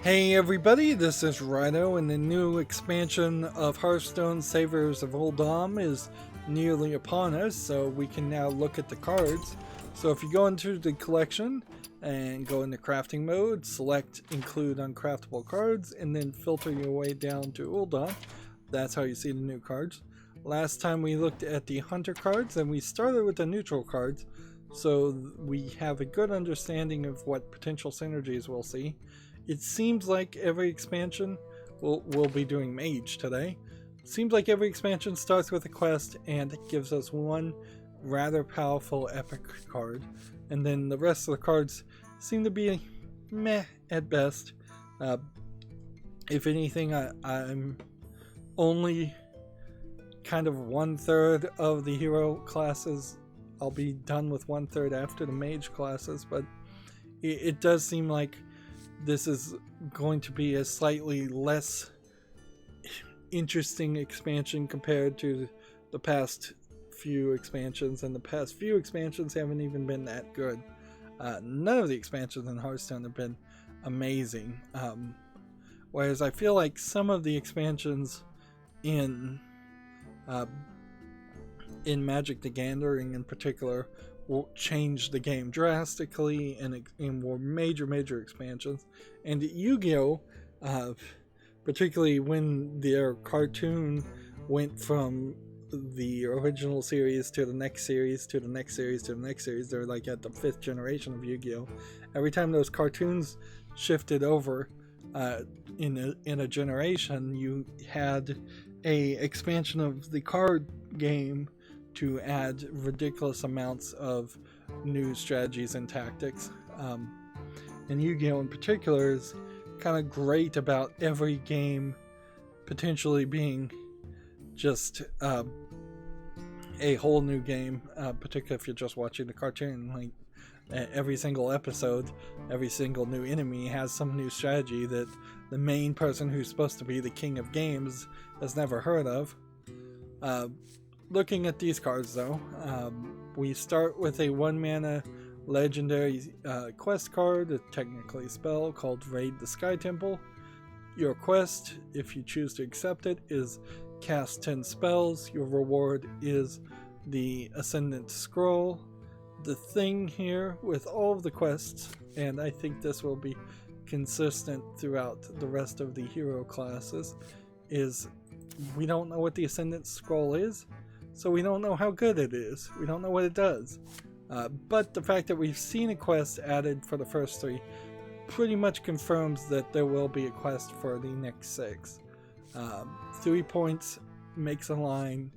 Hey everybody, this is Rydo, and the new expansion of Hearthstone Savers of Uldum is nearly upon us, so we can now look at the cards. So if you go into the collection and go into crafting mode, select include uncraftable cards, and then filter your way down to Uldum. That's how you see the new cards. Last time we looked at the hunter cards, and we started with the neutral cards, so we have a good understanding of what potential synergies we'll see. It seems like every expansion, we'll be doing Mage today. Seems like every expansion starts with a quest and it gives us one rather powerful epic card. And then the rest of the cards seem to be meh at best. If anything, I'm only kind of 1/3 of the hero classes. I'll be done with 1/3 after the Mage classes, but it does seem like this is going to be a slightly less interesting expansion compared to the past few expansions, and the past few expansions haven't even been that good. None of the expansions in Hearthstone have been amazing, whereas I feel like some of the expansions in Magic the Gathering in particular will change the game drastically and were major expansions. And Yu-Gi-Oh! Particularly when their cartoon went from the original series to the next series to the next series to the next series, they're like at the 5th generation of Yu-Gi-Oh! Every time those cartoons shifted over in a generation, you had a expansion of the card game to add ridiculous amounts of new strategies and tactics. And Yu-Gi-Oh! In particular is kind of great about every game potentially being just a whole new game, particularly if you're just watching the cartoon. Like every single episode, every single new enemy has some new strategy that the main person who's supposed to be the king of games has never heard of. Looking at these cards though, we start with a 1-mana legendary quest card, a technically spell called Raid the Sky Temple. Your quest, if you choose to accept it, is cast 10 spells. Your reward is the Ascendant Scroll. The thing here with all of the quests, and I think this will be consistent throughout the rest of the hero classes, is we don't know what the Ascendant Scroll is. So we don't know how good it is. We don't know what it does. But the fact that we've seen a quest added for the first 3 pretty much confirms that there will be a quest for the next 6. 3 points makes a line.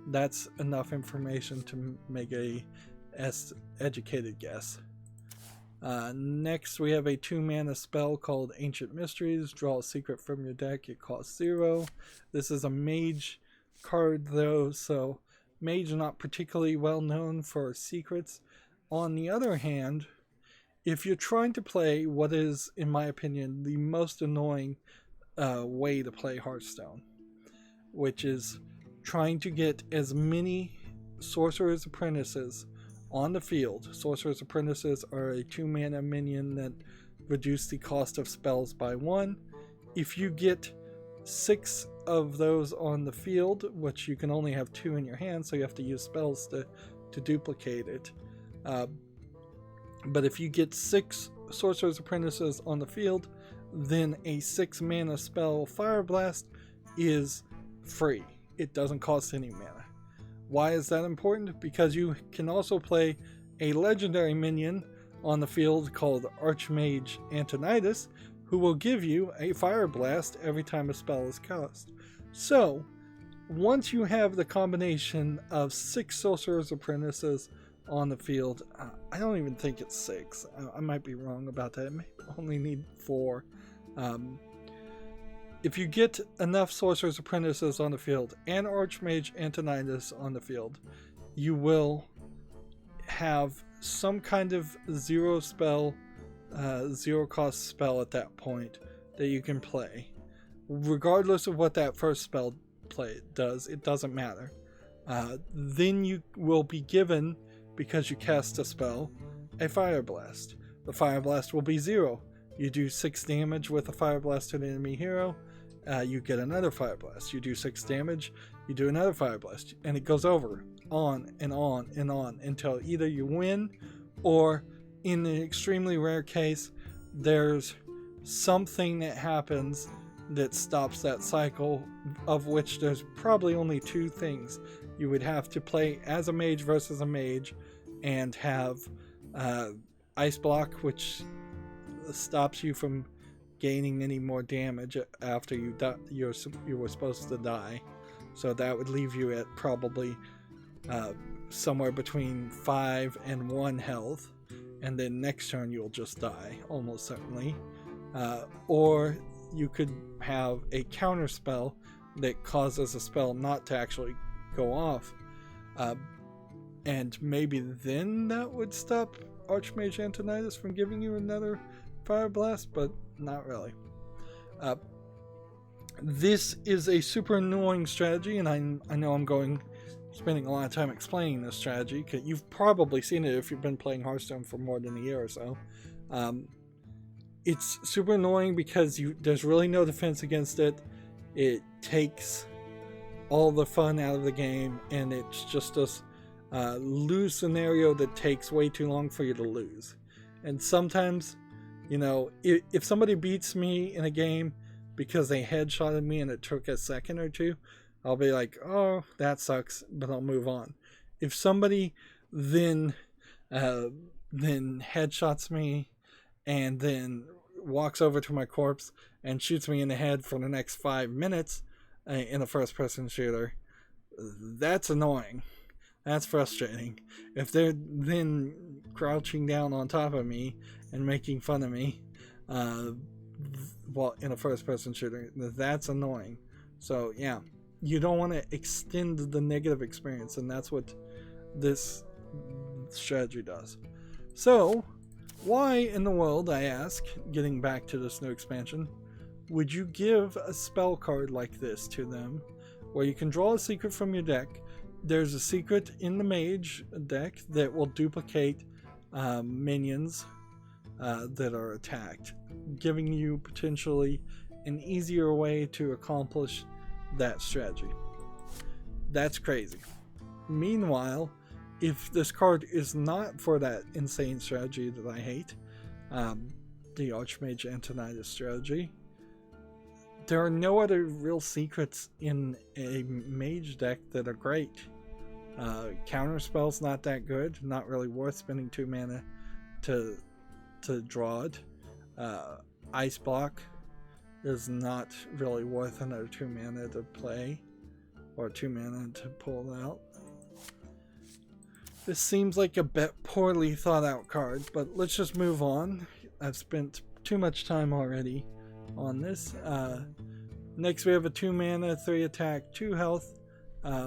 That's enough information to make a educated guess. Next we have a 2-mana spell called Ancient Mysteries. Draw a secret from your deck. It costs 0. This is a Mage card though, so Mage are not particularly well known for secrets. On the other hand, if you're trying to play what is, in my opinion, the most annoying way to play Hearthstone, which is trying to get as many Sorcerer's Apprentices on the field. Sorcerer's Apprentices are a 2-mana minion that reduce the cost of spells by 1. If you get 6 of those on the field, which you can only have 2 in your hand, so you have to use spells to duplicate it. But if you get 6 Sorcerer's Apprentices on the field, then a 6-mana spell, Fire Blast, is free. It doesn't cost any mana. Why is that important? Because you can also play a legendary minion on the field called Archmage Antonidas, who will give you a Fire Blast every time a spell is cast. So, once you have the combination of 6 Sorcerer's Apprentices on the field, I don't even think it's 6. I might be wrong about that. It may only need 4. If you get enough Sorcerer's Apprentices on the field and Archmage Antonidas on the field, you will have some kind of zero cost spell at that point that you can play. Regardless of what that first spell does, it doesn't matter. Then you will be given, because you cast a spell, a Fire Blast. The Fire Blast will be 0. You do 6 damage with a Fire Blast to an enemy hero, you get another Fire Blast. You do 6 damage, you do another Fire Blast, and it goes over, on and on and on, until either you win, or in an extremely rare case, there's something that happens that stops that cycle, of which there's probably only 2 things. You would have to play as a mage versus a mage, and have Ice Block, which stops you from gaining any more damage after you were supposed to die. So that would leave you at probably somewhere between 5 and 1 health, and then next turn you'll just die, almost certainly. Or you could have a counter spell that causes a spell not to actually go off, and maybe then that would stop Archmage Antonidas from giving you another Fire Blast, but not really. This is a super annoying strategy, and I know I'm spending a lot of time explaining this strategy, because you've probably seen it if you've been playing Hearthstone for more than a year or so. It's super annoying because there's really no defense against it. It takes all the fun out of the game, and it's just this lose scenario that takes way too long for you to lose. And sometimes, if somebody beats me in a game because they headshotted me and it took a second or two, I'll be like, oh, that sucks, but I'll move on. If somebody then headshots me and then walks over to my corpse and shoots me in the head for the next 5 minutes in a first-person shooter, that's annoying. That's frustrating. If they're then crouching down on top of me and making fun of me while in a first-person shooter, that's annoying. So yeah, you don't want to extend the negative experience, and that's what this strategy does. So why in the world, I ask, getting back to this new expansion, would you give a spell card like this to them, where you can draw a secret from your deck? There's a secret in the Mage deck that will duplicate minions that are attacked, giving you potentially an easier way to accomplish that strategy. That's crazy. Meanwhile, if this card is not for that insane strategy that I hate, the Archmage Antonidas strategy, there are no other real secrets in a mage deck that are great. Counter spell's not that good, not really worth spending 2 mana to draw it. Ice Block is not really worth another 2 mana to play, or 2 mana to pull out. This seems like a bit poorly thought out card, but let's just move on. I've spent too much time already on this. Next we have a 2 mana, 3 attack, 2 health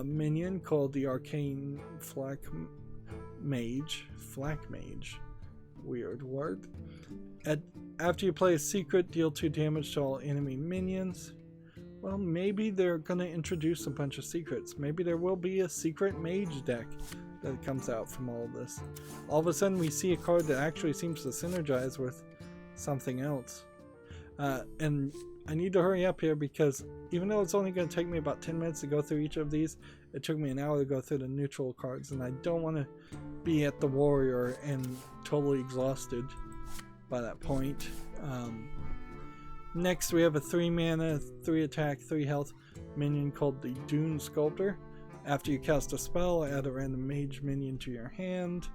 minion called the Arcane Flak Mage. Weird word. After you play a secret, deal 2 damage to all enemy minions. Well, maybe they're going to introduce a bunch of secrets. Maybe there will be a secret mage deck that comes out from all of this. All of a sudden we see a card that actually seems to synergize with something else. And I need to hurry up here, because even though it's only going to take me about 10 minutes to go through each of these, it took me an hour to go through the neutral cards, and I don't want to be at the warrior and totally exhausted by that point. Next we have a 3 mana, 3 attack, 3 health minion called the Dune Sculptor. After you cast a spell, add a random mage minion to your hand.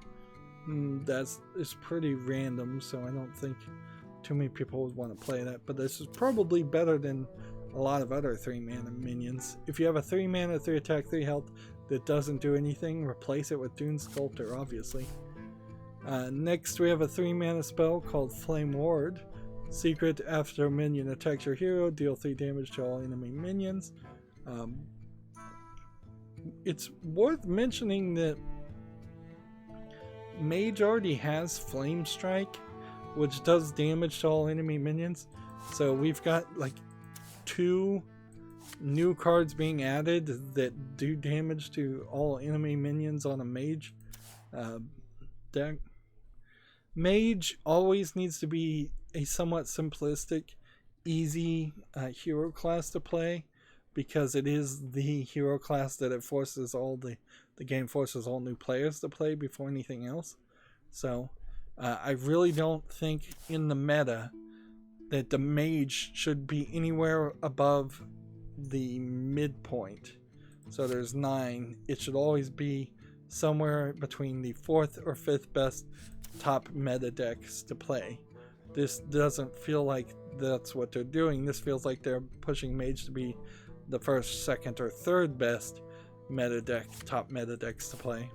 It's pretty random, so I don't think too many people would want to play that, but this is probably better than a lot of other 3 mana minions. If you have a 3 mana, 3 attack, 3 health that doesn't do anything, replace it with Dune Sculptor, obviously. Next we have a 3 mana spell called Flame Ward. Secret: after a minion attacks your hero, deal 3 damage to all enemy minions. It's worth mentioning that Mage already has Flame Strike, which does damage to all enemy minions. So we've got like 2 new cards being added that do damage to all enemy minions on a Mage deck. Mage always needs to be a somewhat simplistic, easy hero class to play, because it is the hero class that it forces all the game forces all new players to play before anything else. So I really don't think in the meta that the mage should be anywhere above the midpoint. So there's 9. It should always be somewhere between the 4th or 5th best top meta decks to play. This doesn't feel like that's what they're doing. This feels like they're pushing Mage to be the 1st, 2nd, or 3rd best meta deck, top meta decks to play.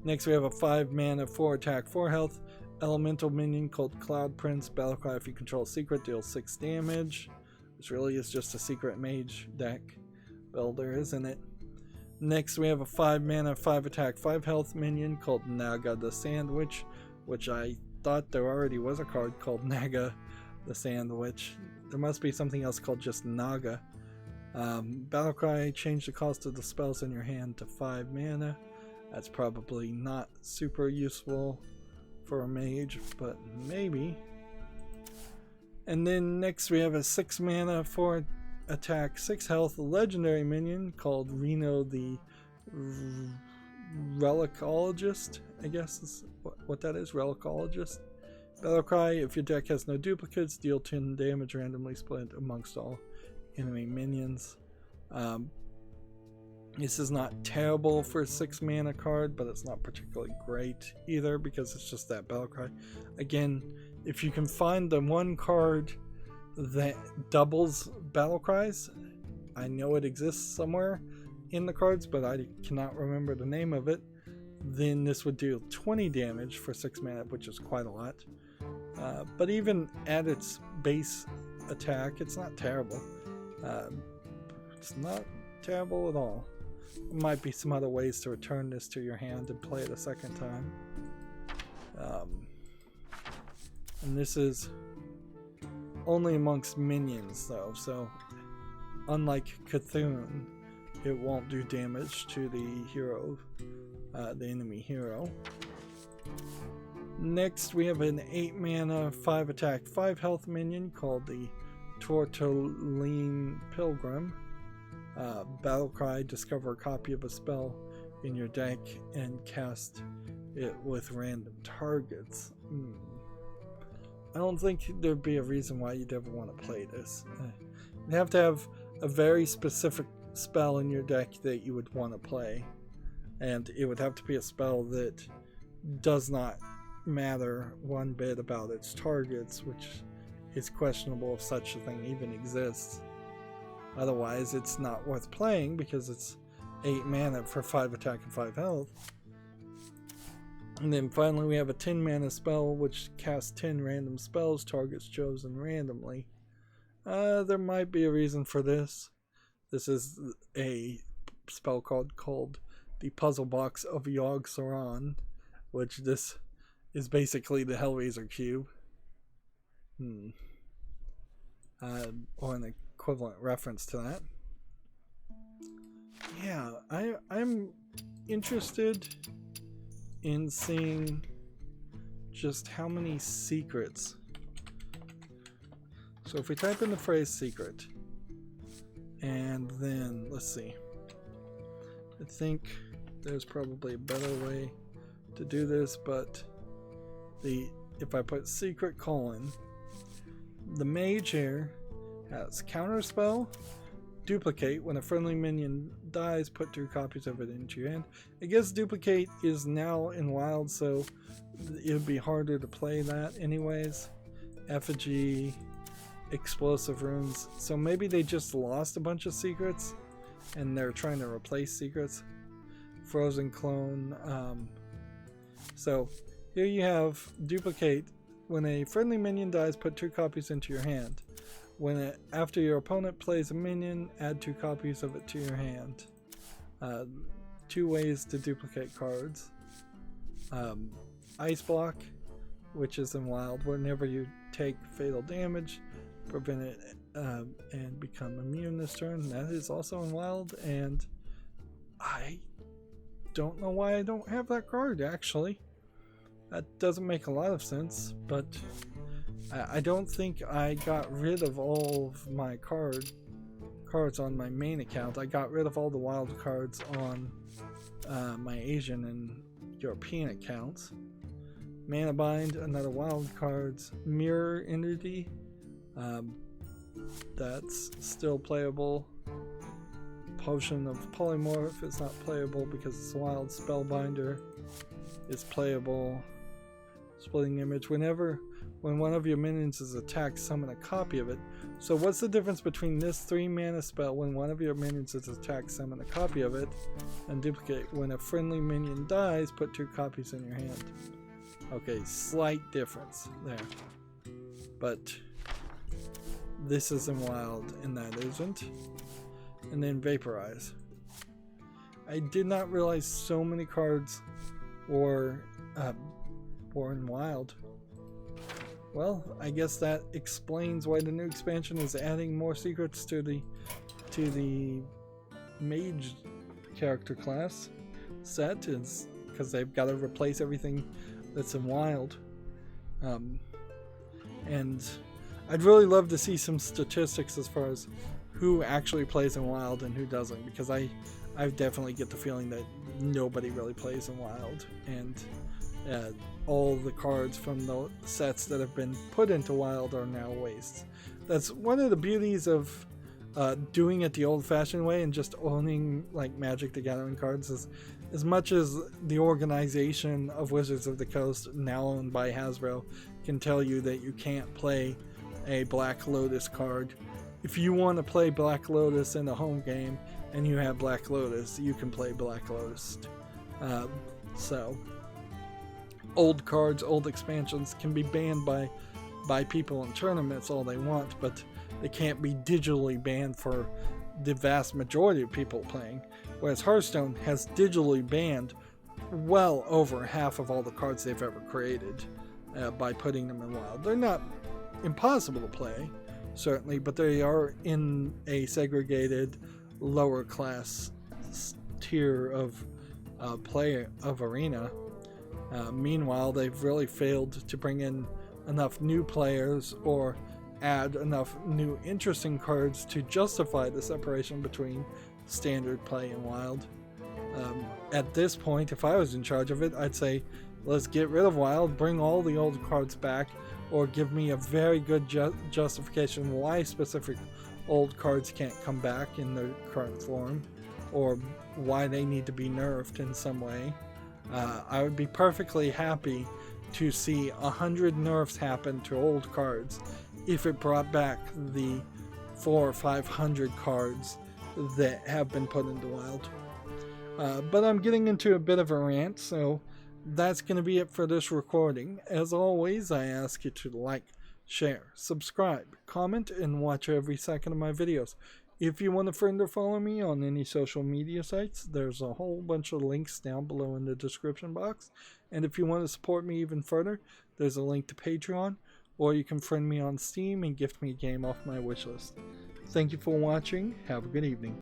Next we have a 5 mana, 4 attack, 4 health elemental minion called Cloud Prince. Battlecry, if you control secret, deals 6 damage. This really is just a secret mage deck builder, isn't it? Next we have a 5 mana, 5 attack, 5 health minion called Naga the Sandwich, which I thought there already was a card called Naga the Sandwich. There must be something else called just Naga. Battlecry, change the cost of the spells in your hand to 5 mana. That's probably not super useful for a mage, but maybe. And then next we have a 6 mana, 4 attack, 6 health legendary minion called Reno the Relicologist, I guess is what that is, Relicologist. Battlecry, if your deck has no duplicates, deal 10 damage randomly split amongst all enemy minions. This is not terrible for a 6 mana card, but it's not particularly great either because it's just that Battlecry. Again, if you can find the one card that doubles Battlecries, I know it exists somewhere in the cards, but I cannot remember the name of it, then this would do 20 damage for 6 mana, which is quite a lot. But even at its base attack, it's not terrible. It's not terrible at all. There might be some other ways to return this to your hand and play it a second time. And this is only amongst minions though, so unlike Cthulhu, it won't do damage to the hero, the enemy hero. Next we have an 8 mana, 5 attack, 5 health minion called the Tortoline Pilgrim. Battlecry, discover a copy of a spell in your deck and cast it with random targets. I don't think there'd be a reason why you'd ever want to play this. You'd have to have a very specific spell in your deck that you would want to play, and it would have to be a spell that does not matter one bit about its targets, which is questionable if such a thing even exists. Otherwise it's not worth playing because it's 8 mana for 5 attack and 5 health. And then finally we have a 10 mana spell which casts 10 random spells, targets chosen randomly. There might be a reason for this. This is a spell called the Puzzle Box of Yogg-Saron, which this is basically the Hellraiser cube. Or an equivalent reference to that. Yeah, I'm interested in seeing just how many secrets. So if we type in the phrase secret, and then let's see, I think there's probably a better way to do this, but if I put secret colon, the mage here has counterspell, duplicate. When a friendly minion dies, put 2 copies of it into your hand. I guess duplicate is now in wild, so it would be harder to play that anyways. Effigy, explosive runes. So maybe they just lost a bunch of secrets and they're trying to replace secrets. Frozen clone. So here you have duplicate. When a friendly minion dies, put 2 copies into your hand. After your opponent plays a minion, add 2 copies of it to your hand. 2 ways to duplicate cards. Ice block, which is in wild. Whenever you take fatal damage, prevent it and become immune this turn. That is also in wild, and I don't know why I don't have that card actually. That doesn't make a lot of sense, but I don't think I got rid of all of my cards on my main account. I got rid of all the wild cards on my Asian and European accounts. Mana Bind, another wild cards. Mirror Entity, that's still playable. Potion of Polymorph is not playable because it's a wild. Spellbinder is playable. Splitting Image, when one of your minions is attacked, summon a copy of it. So what's the difference between this 3 mana spell? When one of your minions is attacked, summon a copy of it and duplicate. When a friendly minion dies, put 2 copies in your hand. Okay, slight difference there. But this is in wild and that isn't. And then Vaporize. I did not realize so many cards were in wild. Well, I guess that explains why the new expansion is adding more secrets to the Mage character class set, is because they've got to replace everything that's in wild. And I'd really love to see some statistics as far as who actually plays in wild and who doesn't, because I definitely get the feeling that nobody really plays in wild, and all the cards from the sets that have been put into wild are now wastes. That's one of the beauties of doing it the old-fashioned way and just owning like Magic the Gathering cards. Is as much as the organization of Wizards of the Coast, now owned by Hasbro, can tell you that you can't play a Black Lotus card. If you want to play Black Lotus in a home game and you have Black Lotus, you can play Black Lotus. So old cards, old expansions can be banned by people in tournaments all they want, but they can't be digitally banned for the vast majority of people playing. Whereas Hearthstone has digitally banned well over half of all the cards they've ever created by putting them in wild. They're not impossible to play, certainly, but they are in a segregated lower class tier of play of Arena. Meanwhile, they've really failed to bring in enough new players or add enough new interesting cards to justify the separation between standard play and wild. At this point, if I was in charge of it, I'd say let's get rid of wild, bring all the old cards back, or give me a very good justification why specific old cards can't come back in their current form, or why they need to be nerfed in some way. I would be perfectly happy to see 100 nerfs happen to old cards if it brought back the 400 or 500 cards that have been put into wild. But I'm getting into a bit of a rant, so that's going to be it for this recording. As always, I ask you to like, share, subscribe, comment, and watch every second of my videos. If you want to friend or follow me on any social media sites, there's a whole bunch of links down below in the description box. And if you want to support me even further, there's a link to Patreon, or you can friend me on Steam and gift me a game off my wishlist. Thank you for watching. Have a good evening.